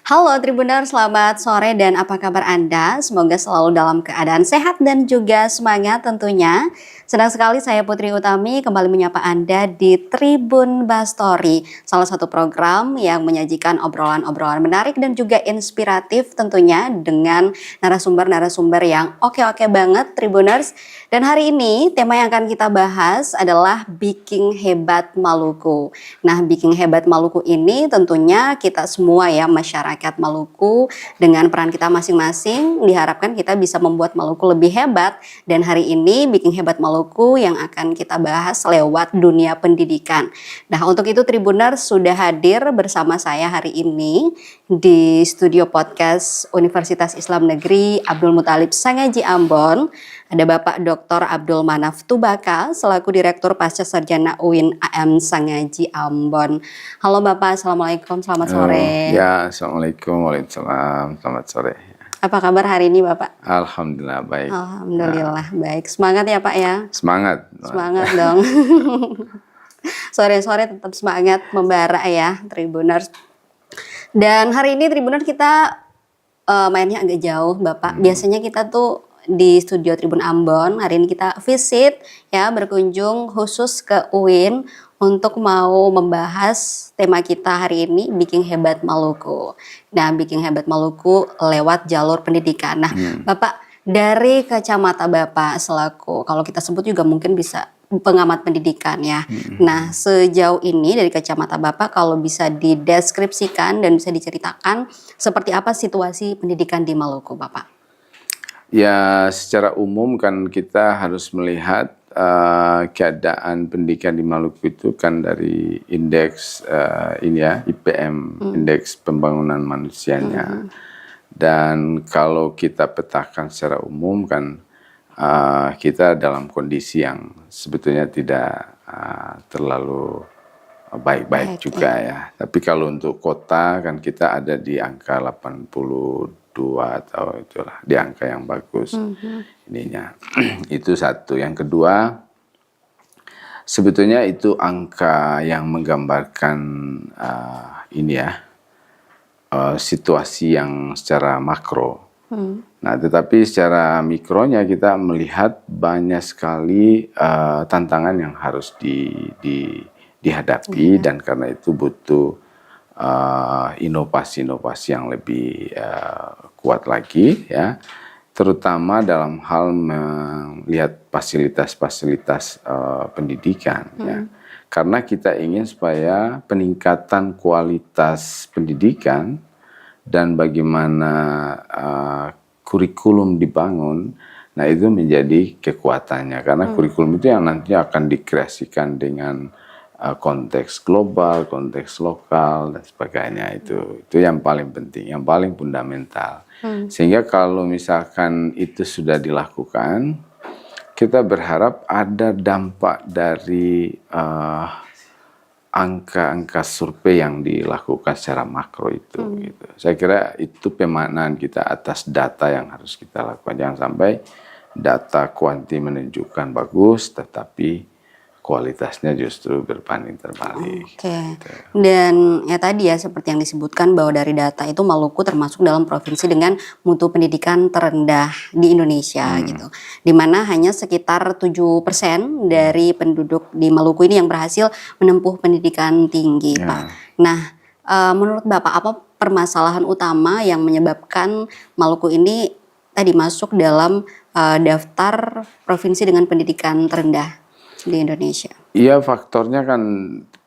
Halo Tribuners, selamat sore dan apa kabar Anda? Semoga selalu dalam keadaan sehat dan juga semangat tentunya. Senang sekali saya Putri Utami kembali menyapa Anda di Tribun Bastory, salah satu program yang menyajikan obrolan-obrolan menarik dan juga inspiratif tentunya dengan narasumber-narasumber yang oke-oke banget Tribuners. Dan hari ini tema yang akan kita bahas adalah Bikin Hebat Maluku. Nah, Bikin Hebat Maluku ini tentunya kita semua ya masyarakat Maluku dengan peran kita masing-masing diharapkan kita bisa membuat Maluku lebih hebat. Dan hari ini Bikin Hebat Maluku yang akan kita bahas lewat dunia pendidikan. Nah, untuk itu Tribuners sudah hadir bersama saya hari ini di studio podcast Universitas Islam Negeri Abdul Muthalib Sangaji Ambon. Ada Bapak Dr. Abdul Manaf Tubaka selaku Direktur Pasca Sarjana UIN AM Sangaji Ambon. Halo Bapak, Assalamualaikum, selamat sore. Ya, Assalamualaikum, waalaikumsalam, selamat sore. Apa kabar hari ini Bapak? Alhamdulillah baik. Alhamdulillah baik. Semangat ya Pak ya? Semangat. Semangat dong. Sore-sore tetap semangat membara ya Tribuners. Dan hari ini Tribuners kita mainnya agak jauh Bapak. Biasanya kita tuh di studio Tribun Ambon, hari ini kita visit ya, berkunjung khusus ke UIN untuk mau membahas tema kita hari ini, Bikin Hebat Maluku. Nah, Bikin Hebat Maluku lewat jalur pendidikan. Nah, Bapak, dari kacamata Bapak selaku, kalau kita sebut juga mungkin bisa pengamat pendidikan ya. Nah, sejauh ini dari kacamata Bapak kalau bisa dideskripsikan dan bisa diceritakan seperti apa situasi pendidikan di Maluku, Bapak? Ya, secara umum kan kita harus melihat keadaan pendidikan di Maluku itu kan dari indeks IPM, indeks pembangunan manusianya. Dan kalau kita petakan secara umum kan kita dalam kondisi yang sebetulnya tidak terlalu baik-baik juga ya. Tapi kalau untuk kota kan kita ada di angka 82 atau itulah di angka yang bagus ininya. Itu satu. Yang kedua, sebetulnya itu angka yang menggambarkan situasi yang secara makro. Nah, tetapi secara mikronya kita melihat banyak sekali tantangan yang harus dihadapi dan karena itu butuh inovasi-inovasi yang lebih kuat lagi ya, terutama dalam hal melihat fasilitas-fasilitas pendidikan ya. Karena kita ingin supaya peningkatan kualitas pendidikan dan bagaimana kurikulum dibangun, nah itu menjadi kekuatannya karena kurikulum itu yang nanti akan dikreasikan dengan konteks global, konteks lokal dan sebagainya. Itu yang paling penting, yang paling fundamental. Sehingga kalau misalkan itu sudah dilakukan, kita berharap ada dampak dari angka-angka survei yang dilakukan secara makro itu. Gitu. Saya kira itu pemaknaan kita atas data yang harus kita lakukan. Jangan sampai data kuanti menunjukkan bagus, tetapi kualitasnya justru berbanding terbalik. Oke. Dan ya tadi ya seperti yang disebutkan bahwa dari data itu Maluku termasuk dalam provinsi dengan mutu pendidikan terendah di Indonesia gitu. Dimana hanya sekitar 7% dari penduduk di Maluku ini yang berhasil menempuh pendidikan tinggi, Pak. Nah, menurut Bapak apa permasalahan utama yang menyebabkan Maluku ini tadi masuk dalam daftar provinsi dengan pendidikan terendah di Indonesia? Iya, faktornya kan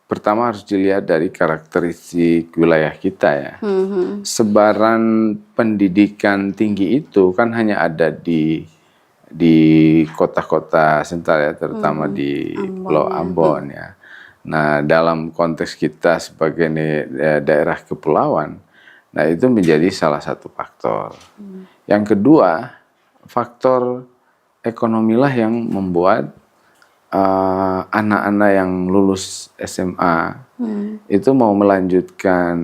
pertama harus dilihat dari karakteristik wilayah kita ya. Sebaran pendidikan tinggi itu kan hanya ada di kota-kota sentral ya, terutama di Pulau Ambon ya. Nah, dalam konteks kita sebagai daerah kepulauan, nah itu menjadi salah satu faktor. Yang kedua, faktor ekonomilah yang membuat anak-anak yang lulus SMA itu mau melanjutkan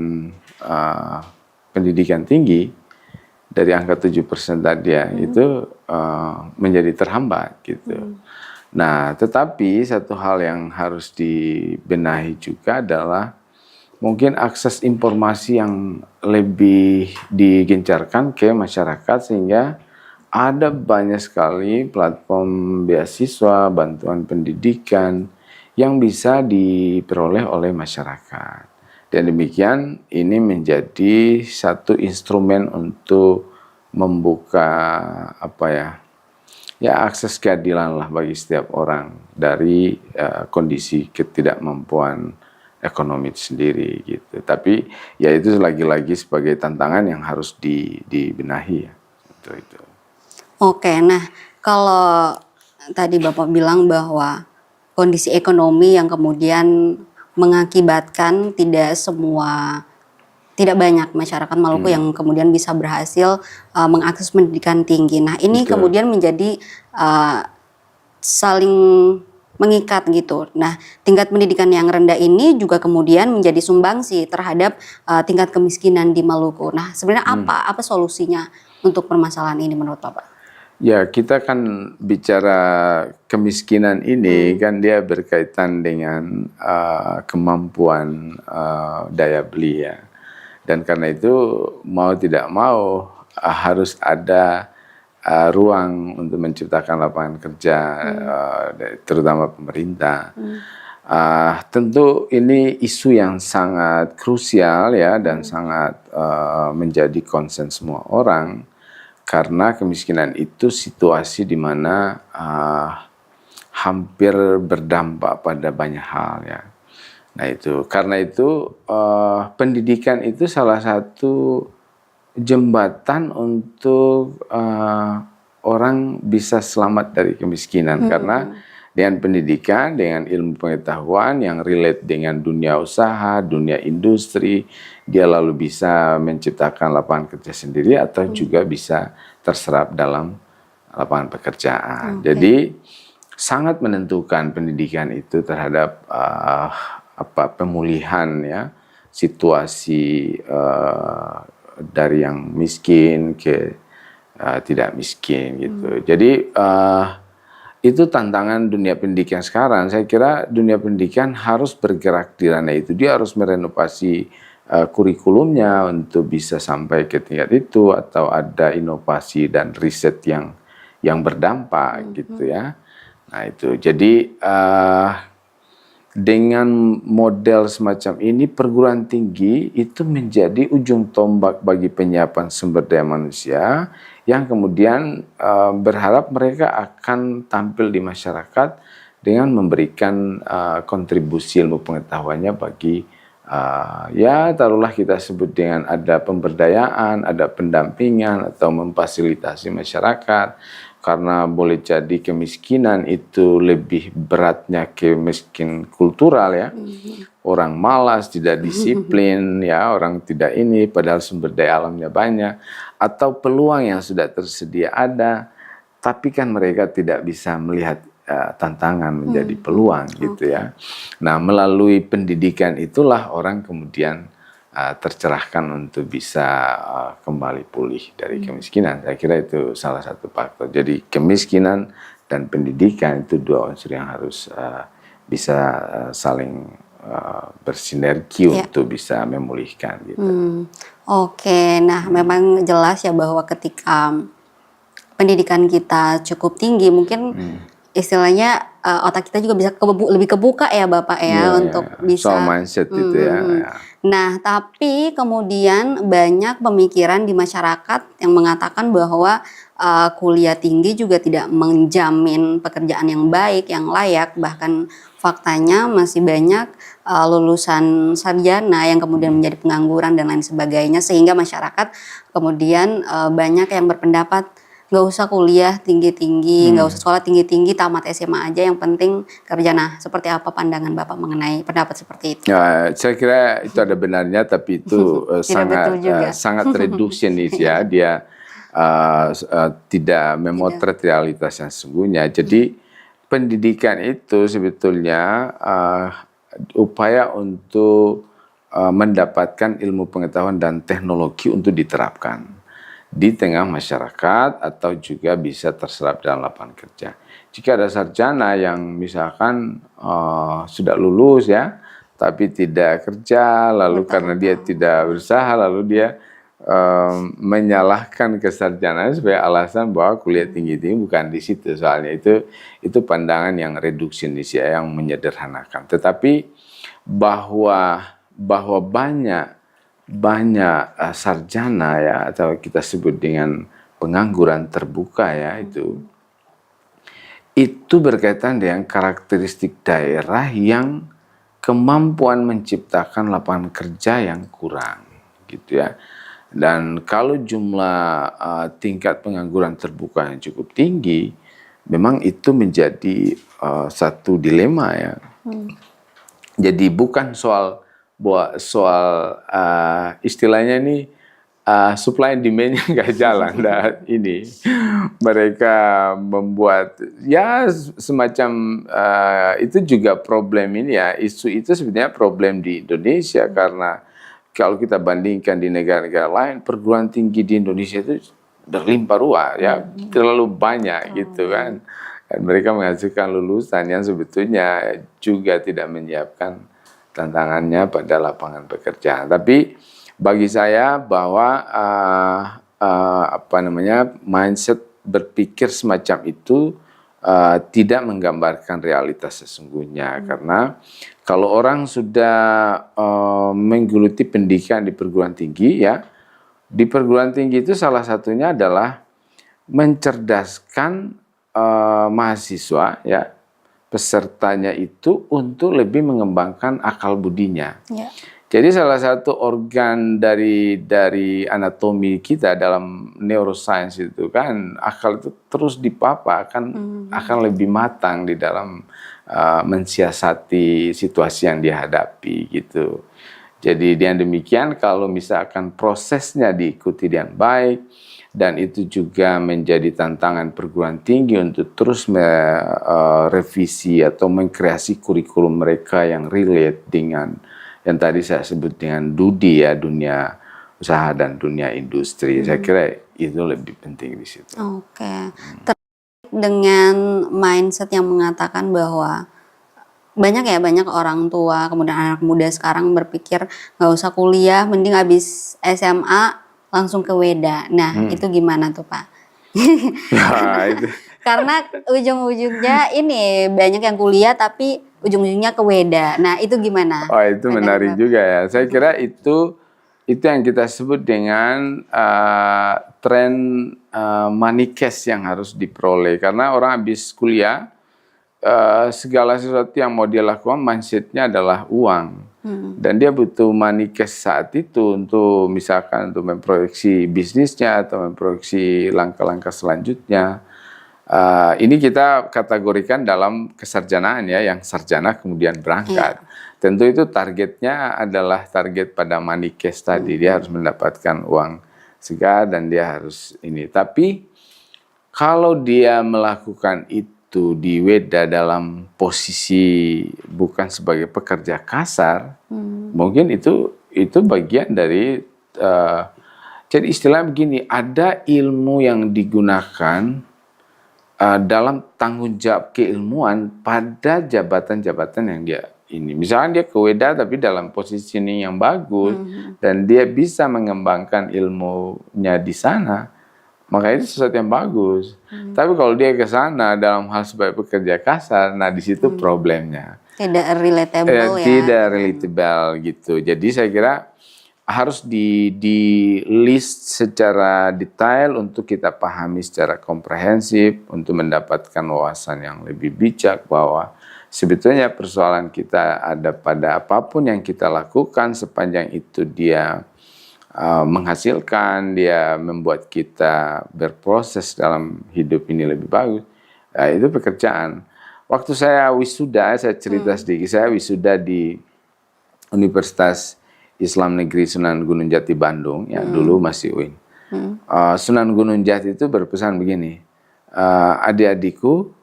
pendidikan tinggi dari angka 7% tadi ya, itu menjadi terhambat gitu. Nah, tetapi satu hal yang harus dibenahi juga adalah mungkin akses informasi yang lebih digencarkan ke masyarakat sehingga ada banyak sekali platform beasiswa, bantuan pendidikan yang bisa diperoleh oleh masyarakat. Dan demikian ini menjadi satu instrumen untuk membuka akses keadilan lah bagi setiap orang dari kondisi ketidakmampuan ekonomi itu sendiri gitu. Tapi ya itu lagi-lagi sebagai tantangan yang harus dibenahi ya. Itu. Oke, nah kalau tadi Bapak bilang bahwa kondisi ekonomi yang kemudian mengakibatkan tidak banyak masyarakat Maluku yang kemudian bisa berhasil mengakses pendidikan tinggi. Nah, ini Betul. kemudian menjadi saling mengikat gitu. Nah, tingkat pendidikan yang rendah ini juga kemudian menjadi sumbangsi terhadap tingkat kemiskinan di Maluku. Nah, sebenarnya apa solusinya untuk permasalahan ini menurut Bapak? Ya, kita kan bicara kemiskinan ini kan dia berkaitan dengan kemampuan daya beli ya. Dan karena itu mau tidak mau harus ada ruang untuk menciptakan lapangan kerja, terutama pemerintah. Tentu ini isu yang sangat krusial ya dan sangat menjadi concern semua orang karena kemiskinan itu situasi di mana hampir berdampak pada banyak hal ya. Nah itu karena itu pendidikan itu salah satu jembatan untuk orang bisa selamat dari kemiskinan karena dengan pendidikan, dengan ilmu pengetahuan yang relate dengan dunia usaha, dunia industri, dia lalu bisa menciptakan lapangan kerja sendiri atau juga bisa terserap dalam lapangan pekerjaan. Jadi sangat menentukan pendidikan itu terhadap pemulihan ya situasi dari yang miskin ke tidak miskin gitu. Jadi itu tantangan dunia pendidikan sekarang. Saya kira dunia pendidikan harus bergerak di ranah itu. Dia harus merenovasi kurikulumnya untuk bisa sampai ke tingkat itu atau ada inovasi dan riset yang berdampak gitu ya. Nah itu jadi dengan model semacam ini perguruan tinggi itu menjadi ujung tombak bagi penyiapan sumber daya manusia yang kemudian berharap mereka akan tampil di masyarakat dengan memberikan kontribusi ilmu pengetahuannya bagi taruhlah kita sebut dengan ada pemberdayaan, ada pendampingan atau memfasilitasi masyarakat. Karena boleh jadi kemiskinan itu lebih beratnya kemiskin kultural ya. Orang malas, tidak disiplin ya, orang tidak ini padahal sumber daya alamnya banyak atau peluang yang sudah tersedia ada tapi kan mereka tidak bisa melihat tantangan menjadi peluang gitu ya. Nah, melalui pendidikan itulah orang kemudian tercerahkan untuk bisa kembali pulih dari kemiskinan. Saya kira itu salah satu faktor. Jadi kemiskinan dan pendidikan itu dua unsur yang harus bisa saling bersinergi untuk bisa memulihkan gitu. Oke, nah memang jelas ya bahwa ketika pendidikan kita cukup tinggi mungkin istilahnya otak kita juga bisa lebih kebuka ya Bapak ya untuk bisa soal mindset itu ya. Nah, tapi kemudian banyak pemikiran di masyarakat yang mengatakan bahwa kuliah tinggi juga tidak menjamin pekerjaan yang baik, yang layak. Bahkan faktanya masih banyak lulusan sarjana yang kemudian menjadi pengangguran dan lain sebagainya. Sehingga masyarakat kemudian banyak yang berpendapat nggak usah kuliah tinggi-tinggi, nggak usah sekolah tinggi-tinggi, tamat SMA aja yang penting kerja. Nah, seperti apa pandangan Bapak mengenai pendapat seperti itu? Ya, saya kira itu ada benarnya, tapi itu sangat reductionis ya. Dia tidak memotret realitas yang sesungguhnya. Jadi pendidikan itu sebetulnya upaya untuk mendapatkan ilmu pengetahuan dan teknologi untuk diterapkan di tengah masyarakat atau juga bisa terserap dalam lapangan kerja. Jika ada sarjana yang misalkan sudah lulus ya, tapi tidak kerja, lalu karena dia tidak berusaha, lalu dia menyalahkan kesarjanaan sebagai alasan bahwa kuliah tinggi-tinggi bukan di situ. Soalnya itu pandangan yang reduksionis ya, yang menyederhanakan. Tetapi bahwa banyak sarjana ya, atau kita sebut dengan pengangguran terbuka ya, itu berkaitan dengan karakteristik daerah yang kemampuan menciptakan lapangan kerja yang kurang gitu ya. Dan kalau jumlah tingkat pengangguran terbuka yang cukup tinggi, memang itu menjadi satu dilema ya. Jadi bukan soal istilahnya ini supply and demand-nya nggak jalan. Dan ini mereka membuat ya semacam itu juga problem ini ya. Isu itu sebenarnya problem di Indonesia karena kalau kita bandingkan di negara-negara lain, perguruan tinggi di Indonesia itu berlimpah ruah ya, terlalu banyak gitu kan. Dan mereka menghasilkan lulusan yang sebetulnya juga tidak menyiapkan tantangannya pada lapangan pekerjaan. Tapi bagi saya bahwa mindset berpikir semacam itu tidak menggambarkan realitas sesungguhnya, karena kalau orang sudah menggeluti pendidikan di perguruan tinggi ya, di perguruan tinggi itu salah satunya adalah mencerdaskan mahasiswa ya, pesertanya itu untuk lebih mengembangkan akal budinya. Ya. Jadi salah satu organ dari anatomi kita dalam neuroscience itu kan, akal itu terus dipapa akan lebih matang di dalam mensiasati situasi yang dihadapi gitu. Jadi dengan demikian kalau misalkan prosesnya diikuti dengan baik, dan itu juga menjadi tantangan perguruan tinggi untuk terus merevisi atau mengkreasi kurikulum mereka yang relate dengan yang tadi saya sebut dengan DUDI ya, dunia usaha dan dunia industri. Saya kira itu lebih penting di situ. Oke. Dengan mindset yang mengatakan bahwa banyak orang tua kemudian anak muda sekarang berpikir nggak usah kuliah, mending habis SMA langsung ke Weda. Nah itu gimana tuh Pak? Nah, itu. Karena ujung-ujungnya ini banyak yang kuliah tapi ujung-ujungnya ke Weda. Nah itu gimana? Oh itu menarik juga ya. Saya kira itu yang kita sebut dengan tren money cash yang harus diperoleh. Karena orang habis kuliah, segala sesuatu yang mau dia lakukan mindsetnya adalah uang. Dan dia butuh money cash saat itu untuk misalkan untuk memproyeksi bisnisnya atau memproyeksi langkah-langkah selanjutnya. Ini kita kategorikan dalam kesarjanaan ya, yang sarjana kemudian berangkat. Tentu itu targetnya adalah target pada money cash tadi. Dia harus mendapatkan uang segar dan dia harus ini. Tapi kalau dia melakukan itu di Weda dalam posisi bukan sebagai pekerja kasar, mungkin itu bagian dari jadi istilah begini, ada ilmu yang digunakan dalam tanggung jawab keilmuan pada jabatan-jabatan yang dia ini. Misalnya dia ke Weda tapi dalam positioning yang bagus dan dia bisa mengembangkan ilmunya di sana, maka itu sesuatu yang bagus. Tapi kalau dia ke sana dalam hal sebagai pekerja kasar, nah di situ problemnya. Tidak relatable ya. Tidak relatable gitu. Jadi saya kira harus di list secara detail untuk kita pahami secara komprehensif untuk mendapatkan wawasan yang lebih bijak bahwa sebetulnya persoalan kita ada pada apapun yang kita lakukan sepanjang itu dia menghasilkan, dia membuat kita berproses dalam hidup ini lebih bagus. Itu pekerjaan. Waktu saya wisuda, saya cerita sedikit, saya wisuda di Universitas Islam Negeri Sunan Gunung Jati Bandung, ya dulu masih UIN. Sunan Gunung Jati itu berpesan begini, adik-adikku,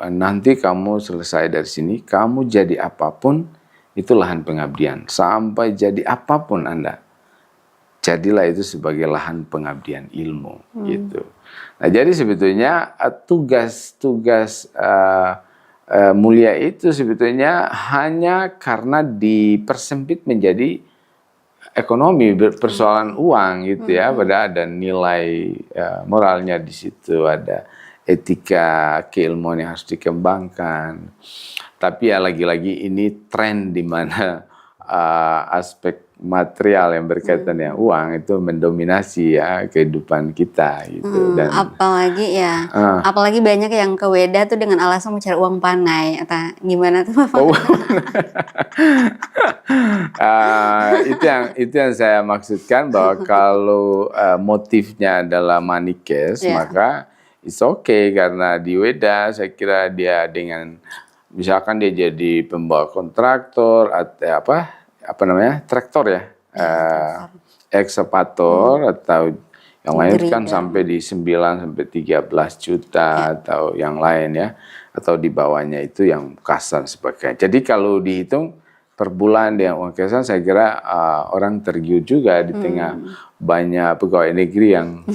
nanti kamu selesai dari sini, kamu jadi apapun, itu lahan pengabdian. Sampai jadi apapun Anda, jadilah itu sebagai lahan pengabdian ilmu. Gitu. Nah jadi sebetulnya tugas mulia itu sebetulnya hanya karena dipersempit menjadi ekonomi, persoalan uang gitu ya. Padahal ada nilai moralnya di situ, ada etika keilmuan yang harus dikembangkan. Tapi ya lagi-lagi ini tren di mana aspek material yang berkaitan dengan uang itu mendominasi ya kehidupan kita gitu. Dan apalagi banyak yang ke Weda tuh dengan alasan mencari uang panai atau gimana tuh Bapak? Itu yang saya maksudkan, bahwa kalau motifnya adalah money cash, maka it's okay, karena di Weda saya kira dia dengan misalkan dia jadi pembawa kontraktor atau apa namanya, traktor ya, ekskavator atau yang lain kan sampai di 9 sampai 13 juta atau yang lain ya, atau di bawahnya itu yang kasar sebagainya. Jadi kalau dihitung per bulan dengan uang cash, saya kira orang tergiur juga di tengah banyak pegawai negeri yang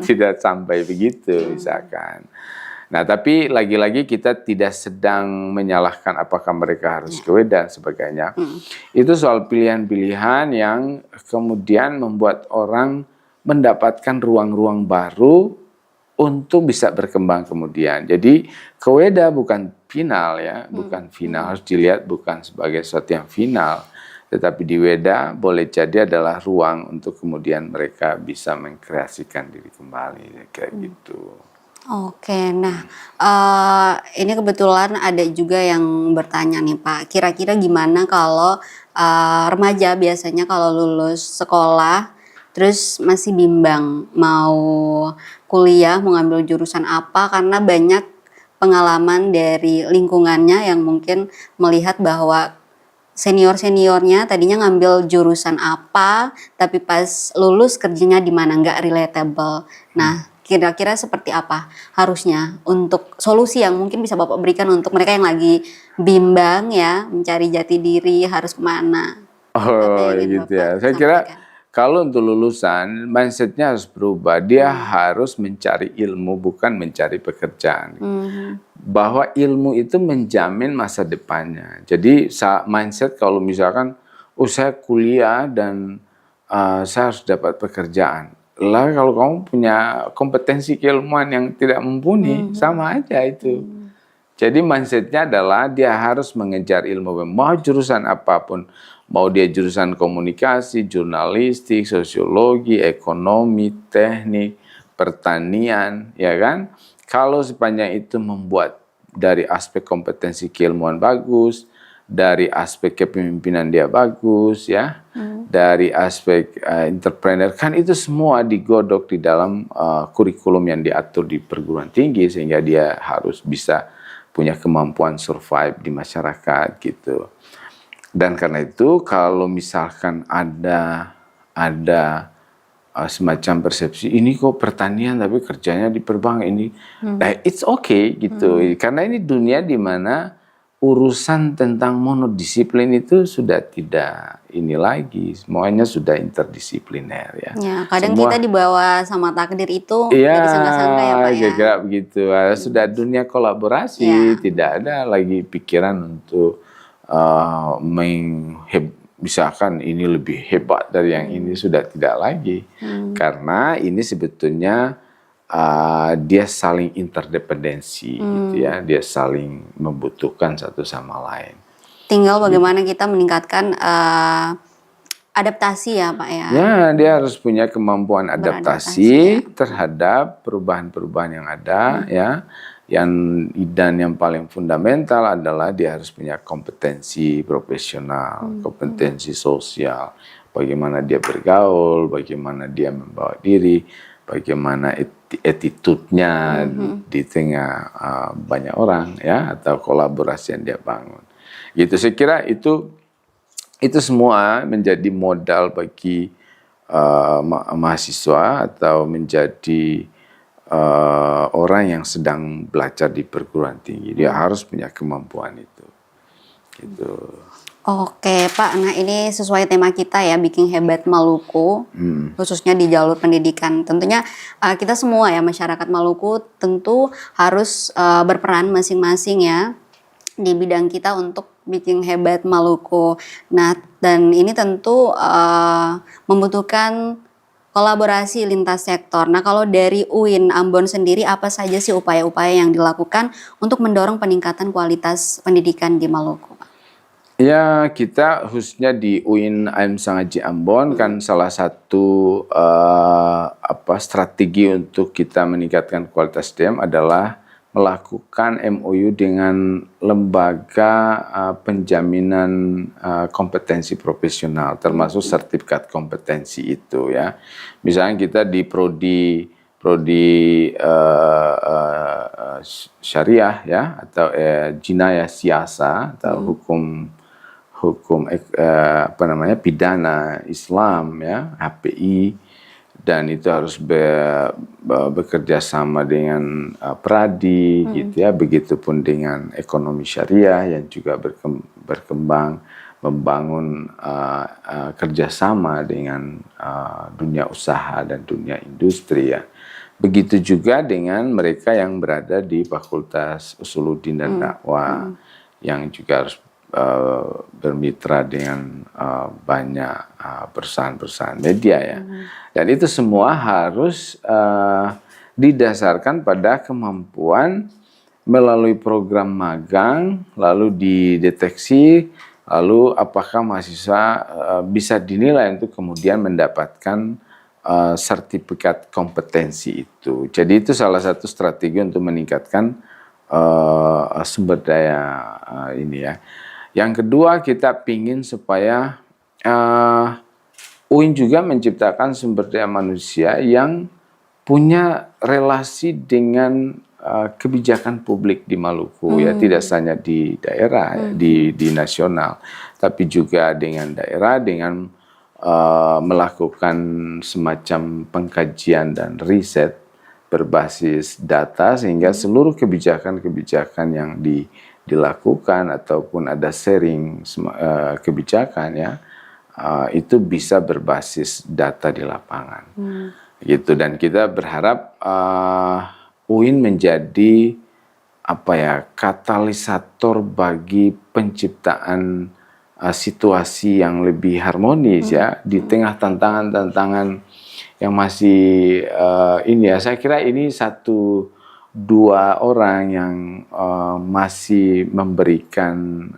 tidak sampai begitu misalkan. Nah, tapi lagi-lagi kita tidak sedang menyalahkan apakah mereka harus ke Weda dan sebagainya. Itu soal pilihan-pilihan yang kemudian membuat orang mendapatkan ruang-ruang baru untuk bisa berkembang kemudian. Jadi ke Weda bukan final ya, bukan final, harus dilihat bukan sebagai sesuatu yang final. Tetapi di Weda boleh jadi adalah ruang untuk kemudian mereka bisa mengkreasikan diri kembali, kayak gitu. Oke, nah ini kebetulan ada juga yang bertanya nih Pak, kira-kira gimana kalau remaja biasanya kalau lulus sekolah terus masih bimbang mau kuliah, mau ngambil jurusan apa, karena banyak pengalaman dari lingkungannya yang mungkin melihat bahwa senior-seniornya tadinya ngambil jurusan apa, tapi pas lulus kerjanya di mana, nggak relatable. Nah, kira-kira seperti apa harusnya untuk solusi yang mungkin bisa Bapak berikan untuk mereka yang lagi bimbang ya, mencari jati diri harus kemana? Oh ya gitu ya. Saya kira kalau untuk lulusan, mindsetnya harus berubah. Dia harus mencari ilmu, bukan mencari pekerjaan. Bahwa ilmu itu menjamin masa depannya. Jadi mindset kalau misalkan, saya kuliah dan saya harus dapat pekerjaan. Lah kalau kamu punya kompetensi keilmuan yang tidak mumpuni, sama aja itu. Jadi mindsetnya adalah dia harus mengejar ilmu, mau jurusan apapun. Mau dia jurusan komunikasi, jurnalistik, sosiologi, ekonomi, teknik, pertanian, ya kan? Kalau sepanjang itu membuat dari aspek kompetensi keilmuan bagus, dari aspek kepemimpinan dia bagus, ya, dari aspek entrepreneur, kan itu semua digodok di dalam kurikulum yang diatur di perguruan tinggi, sehingga dia harus bisa punya kemampuan survive di masyarakat gitu. Dan karena itu kalau misalkan ada semacam persepsi ini kok pertanian tapi kerjanya di perbankan ini, it's okay gitu. Karena ini dunia di mana urusan tentang monodisiplin itu sudah tidak ini lagi, semuanya sudah interdisipliner ya. Ya, kadang kita dibawa sama takdir itu nggak disangka-sangka ya Pak ya. Kira-kira begitu. Sudah dunia kolaborasi, tidak ada lagi pikiran untuk misalkan ini lebih hebat dari yang ini, sudah tidak lagi. Karena ini sebetulnya dia saling interdependensi gitu ya, dia saling membutuhkan satu sama lain. Tinggal bagaimana kita meningkatkan adaptasi ya Pak ya. Ya, dia harus punya kemampuan adaptasi terhadap perubahan-perubahan yang ada ya. Yang paling fundamental adalah dia harus punya kompetensi profesional, kompetensi sosial, bagaimana dia bergaul, bagaimana dia membawa diri, bagaimana attitude-nya di tengah banyak orang ya, atau kolaborasi yang dia bangun. Gitu, saya kira itu semua menjadi modal bagi mahasiswa atau menjadi orang yang sedang belajar di perguruan tinggi. Dia harus punya kemampuan itu. Gitu. Oke Pak, nah ini sesuai tema kita ya, Bikin Hebat Maluku, khususnya di jalur pendidikan. Tentunya kita semua ya, masyarakat Maluku tentu harus berperan masing-masing ya, di bidang kita untuk bikin hebat Maluku. Nah, dan ini tentu membutuhkan kolaborasi lintas sektor. Nah, kalau dari UIN Ambon sendiri, apa saja sih upaya-upaya yang dilakukan untuk mendorong peningkatan kualitas pendidikan di Maluku, Pak? Ya, kita khususnya di UIN AIM Sangaji Ambon kan salah satu strategi untuk kita meningkatkan kualitas SDM adalah melakukan MOU dengan lembaga penjaminan kompetensi profesional, termasuk sertifikat kompetensi itu ya. Misalnya kita di prodi syariah ya, atau jinayah siasa atau hukum pidana Islam ya, HPI, dan itu harus bekerja sama dengan Pradi gitu ya, begitupun dengan ekonomi syariah yang juga berkembang membangun kerjasama dengan dunia usaha dan dunia industri ya. Begitu juga dengan mereka yang berada di Fakultas Usuluddin dan Dakwah yang juga harus bermitra dengan banyak perusahaan-perusahaan media ya. Dan itu semua harus didasarkan pada kemampuan melalui program magang, lalu dideteksi, lalu apakah mahasiswa bisa dinilai untuk kemudian mendapatkan sertifikat kompetensi itu. Jadi itu salah satu strategi untuk meningkatkan sumber daya ini ya. Yang kedua, kita pingin supaya UIN juga menciptakan sumber daya manusia yang punya relasi dengan kebijakan publik di Maluku ya, tidak hanya di daerah, di nasional, tapi juga dengan daerah, dengan melakukan semacam pengkajian dan riset berbasis data, sehingga seluruh kebijakan-kebijakan yang dilakukan ataupun ada sharing kebijakan ya, itu bisa berbasis data di lapangan gitu. Dan kita berharap UIN menjadi katalisator bagi penciptaan situasi yang lebih harmonis ya di tengah tantangan-tantangan yang masih ini ya. Saya kira ini dua orang yang masih memberikan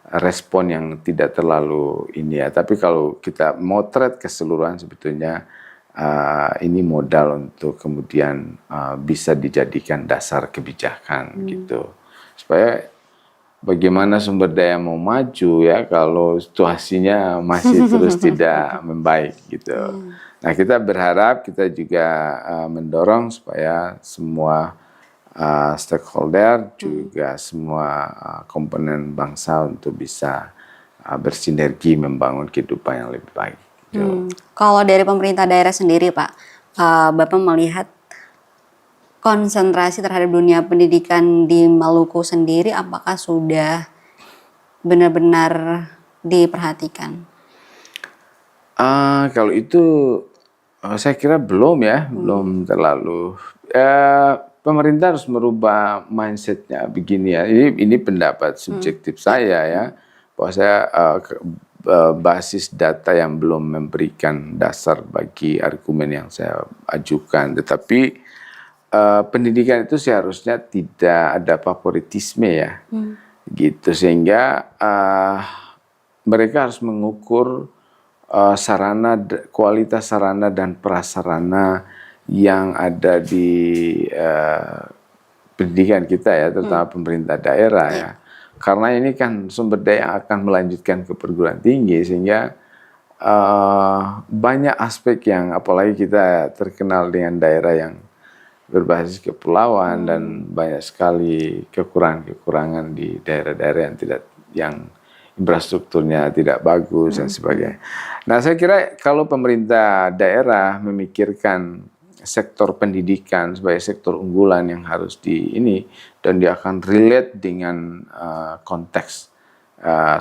respon yang tidak terlalu ini ya. Tapi kalau kita motret keseluruhan, sebetulnya ini modal untuk kemudian bisa dijadikan dasar kebijakan gitu. Supaya bagaimana sumber daya mau maju ya kalau situasinya masih terus tidak membaik gitu. Nah, kita berharap, kita juga mendorong supaya semua stakeholder juga semua komponen bangsa untuk bisa bersinergi membangun kehidupan yang lebih baik. Kalau dari pemerintah daerah sendiri, Pak, Bapak melihat konsentrasi terhadap dunia pendidikan di Maluku sendiri, apakah sudah benar-benar diperhatikan? Kalau itu saya kira belum ya, belum terlalu. Pemerintah harus merubah mindsetnya begini ya. Ini pendapat subjektif saya ya, bahwa saya basis data yang belum memberikan dasar bagi argumen yang saya ajukan. Tetapi pendidikan itu seharusnya tidak ada favoritisme ya, gitu, sehingga mereka harus mengukur kualitas sarana dan prasarana yang ada di pendidikan kita ya, terutama pemerintah daerah ya. Karena ini kan sumber daya yang akan melanjutkan ke perguruan tinggi, sehingga banyak aspek yang, apalagi kita terkenal dengan daerah yang berbasis kepulauan dan banyak sekali kekurangan-kekurangan di daerah-daerah yang infrastrukturnya tidak bagus dan sebagainya. Nah, saya kira kalau pemerintah daerah memikirkan sektor pendidikan sebagai sektor unggulan yang harus dan dia akan relate dengan konteks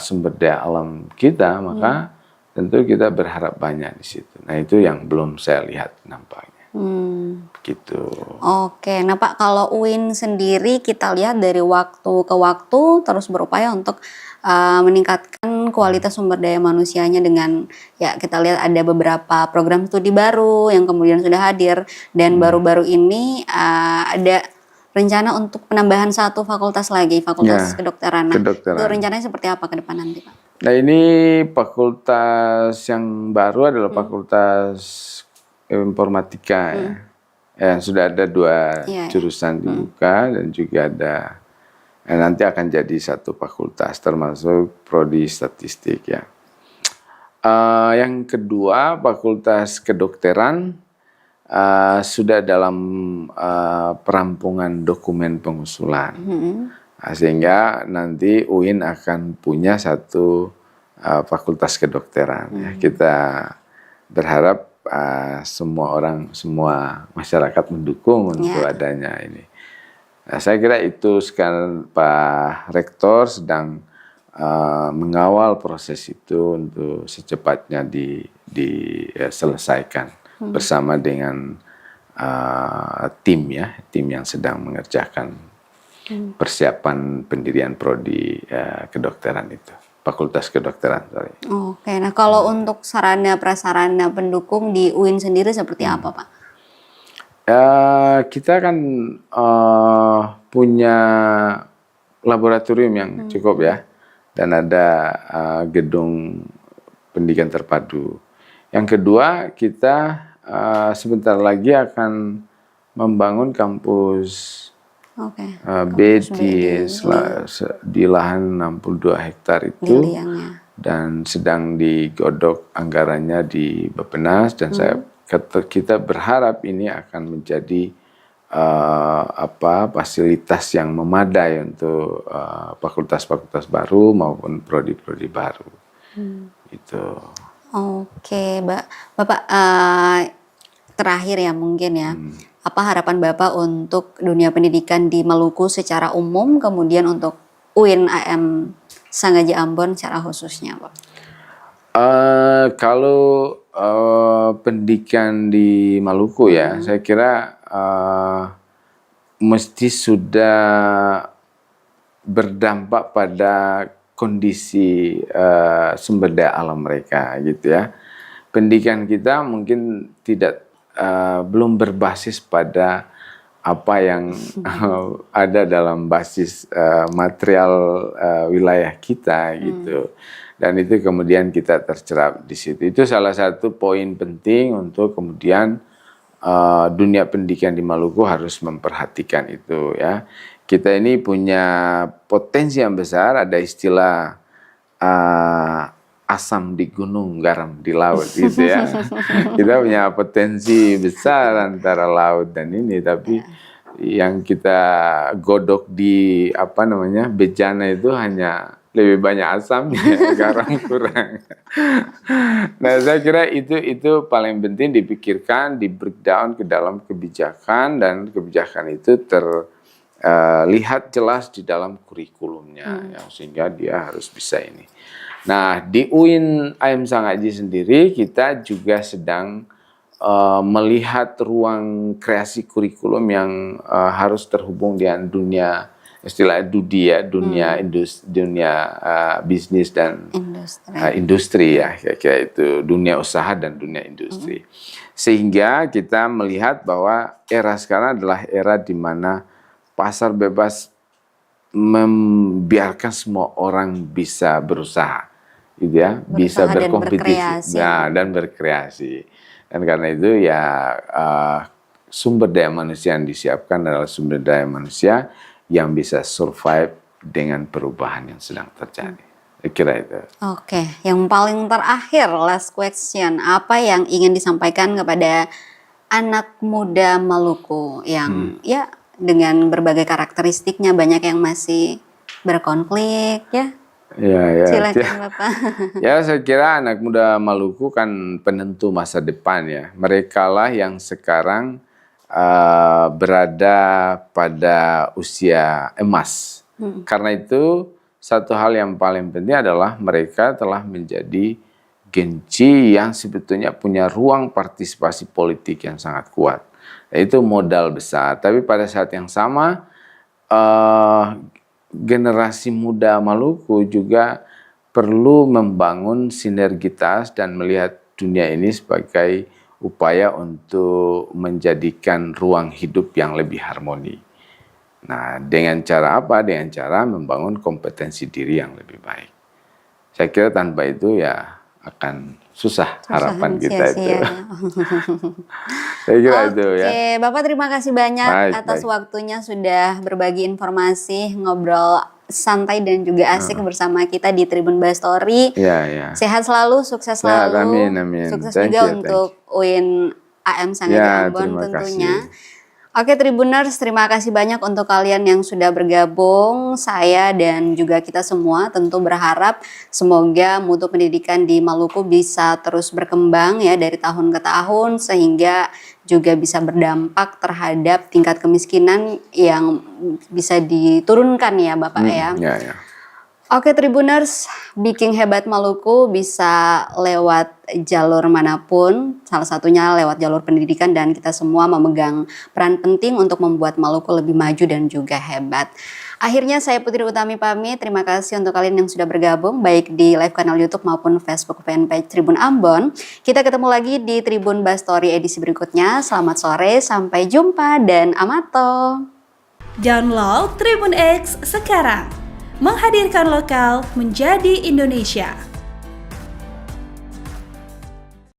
sumber daya alam kita, maka tentu kita berharap banyak di situ. Nah, itu yang belum saya lihat nampaknya. Gitu. Oke, nah Pak, kalau UIN sendiri kita lihat dari waktu ke waktu terus berupaya untuk meningkatkan kualitas sumber daya manusianya dengan ya kita lihat ada beberapa program studi baru yang kemudian sudah hadir dan baru-baru ini ada rencana untuk penambahan satu fakultas lagi, fakultas Ya, kedokteran. Nah, itu kedokteran. rencananya seperti apa ke depan nanti, Pak? Nah, ini fakultas yang baru adalah fakultas informatika ya. Ya, sudah ada 2 Iya, ya. jurusan dibuka dan juga ada nanti akan jadi satu fakultas termasuk prodi statistik ya. Yang kedua, fakultas kedokteran sudah dalam perampungan dokumen pengusulan. Nah, sehingga nanti UIN akan punya satu fakultas kedokteran. Ya. Kita berharap semua masyarakat mendukung untuk adanya ini. Nah, saya kira itu sekarang Pak Rektor sedang mengawal proses itu untuk secepatnya diselesaikan bersama dengan tim yang sedang mengerjakan persiapan pendirian prodi kedokteran itu. Fakultas kedokteran, sorry. Oke, nah kalau untuk sarana prasarana pendukung di UIN sendiri seperti apa, Pak? Kita kan punya laboratorium yang cukup ya, dan ada gedung pendidikan terpadu. Yang kedua, kita sebentar lagi akan membangun kampus B di lahan 62 hektar itu dan sedang digodok anggarannya di Bappenas dan kita berharap ini akan menjadi fasilitas yang memadai untuk fakultas-fakultas baru maupun prodi-prodi baru. Gitu. Oke, Bapak terakhir ya mungkin ya. Apa harapan Bapak untuk dunia pendidikan di Maluku secara umum, kemudian untuk UIN AM Sanggaja Ambon secara khususnya, Pak? Kalau pendidikan di Maluku ya, saya kira mesti sudah berdampak pada kondisi sumber daya alam mereka, gitu ya. Pendidikan kita mungkin belum berbasis pada apa yang ada dalam basis material wilayah kita gitu, dan itu kemudian kita tercerap di situ. Itu salah satu poin penting untuk kemudian dunia pendidikan di Maluku harus memperhatikan itu ya. Kita ini punya potensi yang besar, ada istilah asam di gunung, garam di laut gitu ya. Kita punya potensi besar antara laut dan ini, tapi yang kita godok di bejana itu hanya lebih banyak asam, garam kurang. Nah, saya kira itu paling penting dipikirkan, di breakdown ke dalam kebijakan, dan kebijakan itu terlihat jelas di dalam kurikulumnya, sehingga dia harus bisa ini. Nah, di UIN AM Sanggaji sendiri kita juga sedang melihat ruang kreasi kurikulum yang harus terhubung dengan dunia istilah dunia bisnis dan industri ya, kayak itu dunia usaha dan dunia industri. Sehingga kita melihat bahwa era sekarang adalah era di mana pasar bebas membiarkan semua orang bisa berusaha, gitu ya, bisa berkompetisi dan berkreasi. Dan karena itu ya sumber daya manusia yang disiapkan adalah sumber daya manusia yang bisa survive dengan perubahan yang sedang terjadi. Saya kira itu. Oke, yang paling terakhir, last question, apa yang ingin disampaikan kepada anak muda Maluku yang ya dengan berbagai karakteristiknya, banyak yang masih berkonflik ya? Ya. Silakan Bapak. Ya, saya kira anak muda Maluku kan penentu masa depan ya. Mereka lah yang sekarang berada pada usia emas. Karena itu satu hal yang paling penting adalah mereka telah menjadi Genci yang sebetulnya punya ruang partisipasi politik yang sangat kuat. Itu modal besar. Tapi pada saat yang sama, generasi muda Maluku juga perlu membangun sinergitas dan melihat dunia ini sebagai upaya untuk menjadikan ruang hidup yang lebih harmoni. Nah, dengan cara apa? Dengan cara membangun kompetensi diri yang lebih baik. Saya kira tanpa itu ya akan susah harapan kita itu. Saya kira itu ya. Oke, Bapak terima kasih banyak atas waktunya sudah berbagi informasi, ngobrol santai dan juga asik bersama kita di Tribun Bastory. Sehat selalu, sukses selalu. Amin. Sukses juga untuk UIN AM Sangaja Ambon tentunya. Oke Tribuners, terima kasih banyak untuk kalian yang sudah bergabung. Saya dan juga kita semua tentu berharap semoga mutu pendidikan di Maluku bisa terus berkembang ya dari tahun ke tahun, sehingga juga bisa berdampak terhadap tingkat kemiskinan yang bisa diturunkan ya Bapak ya. Oke Tribuners, Bikin Hebat Maluku bisa lewat jalur manapun, salah satunya lewat jalur pendidikan, dan kita semua memegang peran penting untuk membuat Maluku lebih maju dan juga hebat. Akhirnya saya Putri Utami pamit, terima kasih untuk kalian yang sudah bergabung baik di live kanal YouTube maupun Facebook fanpage Tribun Ambon. Kita ketemu lagi di Tribun Bastory edisi berikutnya. Selamat sore, sampai jumpa dan amato. Download Tribun X sekarang. Menghadirkan lokal menjadi Indonesia.